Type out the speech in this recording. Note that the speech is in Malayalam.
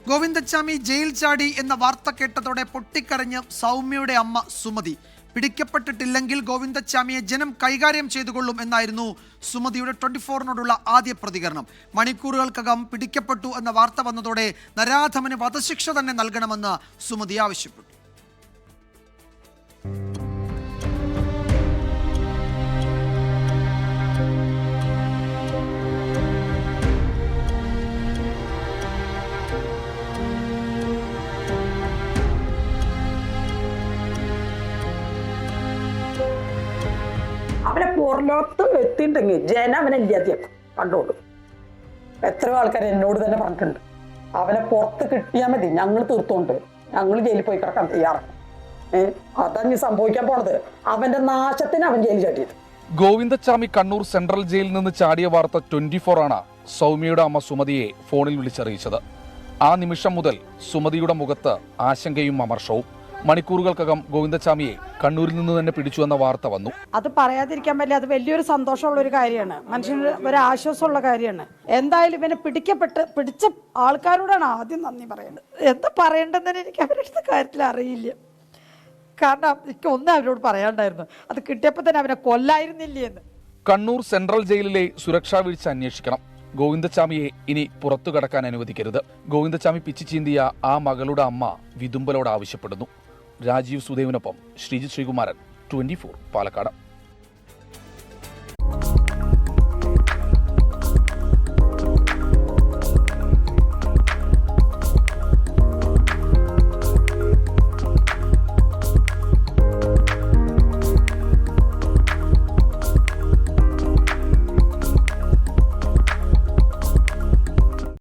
ഗോവിന്ദച്ചാമി ജയിൽ ചാടി എന്ന വാർത്ത കേട്ടതോടെ പൊട്ടിക്കരഞ്ഞ് സൗമ്യയുടെ അമ്മ സുമതി. പിടിക്കപ്പെട്ടിട്ടില്ലെങ്കിൽ ഗോവിന്ദച്ചാമിയെ ജനം കൈകാര്യം ചെയ്തുകൊള്ളും എന്നായിരുന്നു സുമതിയുടെ 24-നോടുള്ള ആദ്യ പ്രതികരണം. മണിക്കൂറുകൾക്കകം പിടിക്കപ്പെട്ടു എന്ന വാർത്ത വന്നതോടെ നരാധമന് വധശിക്ഷ തന്നെ നൽകണമെന്ന് സുമതി ആവശ്യപ്പെട്ടു. അവനെ പുറലോത്ത് എത്തിയിട്ടുണ്ടെങ്കിൽ ജനം അവനെ ഇല്ലാതെയാക്കും. കണ്ടോളൂ, എത്രയോ ആൾക്കാർ എന്നോട് തന്നെ പറഞ്ഞിട്ടുണ്ട്, അവനെ പുറത്ത് കിട്ടിയാൽ മതി, ഞങ്ങൾ തീർത്തോണ്ട് ഞങ്ങൾ ജയിലിൽ പോയി കിടക്കാൻ തയ്യാറാണ്. അതങ്ങ് സംഭവിക്കാൻ പോണത് അവന്റെ നാശത്തിന് അവൻ ജയിലിൽ ചാടിയത്. ഗോവിന്ദച്ചാമി കണ്ണൂർ സെൻട്രൽ ജയിലിൽ നിന്ന് ചാടിയ വാർത്ത 24 ആണ് സൗമ്യയുടെ അമ്മ സുമതിയെ ഫോണിൽ വിളിച്ചറിയിച്ചത്. ആ നിമിഷം മുതൽ സുമതിയുടെ മുഖത്ത് ആശങ്കയും അമർഷവും. മണിക്കൂറുകൾക്കകം ഗോവിന്ദച്ചാമിയെ കണ്ണൂരിൽ നിന്ന് തന്നെ പിടിച്ചു എന്ന വാർത്ത വന്നു. അത് പറയാതിരിക്കാൻ പറ്റില്ല. അത് വലിയൊരു സന്തോഷമുള്ള ഒരു കാര്യമാണ്, മനുഷ്യന് ഒരു ആശ്വാസമുള്ള കാര്യമാണ്. എന്തായാലും ഇവനെ പിടിച്ച ആൾക്കാരോടാണ് ആദ്യം നന്ദി പറയുന്നത്. എന്താ പറയേണ്ടതെന്ന് എനിക്ക് അവരുടെ കാര്യത്തിൽ അറിയില്ല. കാരണം എനിക്ക് ഒന്നും അവരോട് പറയാണ്ടായിരുന്നു, അത് കിട്ടിയപ്പോൾ തന്നെ അവനെ കൊല്ലായിരുന്നില്ലേ എന്ന്. കണ്ണൂർ സെൻട്രൽ ജയിലിലെ സുരക്ഷാ വീഴ്ച അന്വേഷിക്കണം. ഗോവിന്ദച്ചാമിയെ ഇനി പുറത്തു കടക്കാൻ അനുവദിക്കരുത്. ഗോവിന്ദച്ചാമി പിച്ചു ചീന്തിയ ആ മകളുടെ അമ്മ വിതുമ്പലോട് ആവശ്യപ്പെടുന്നു. രാജീവ് സുദേവിനൊപ്പം ശ്രീജിത് ശ്രീകുമാരൻ, 24 പാലക്കാട്.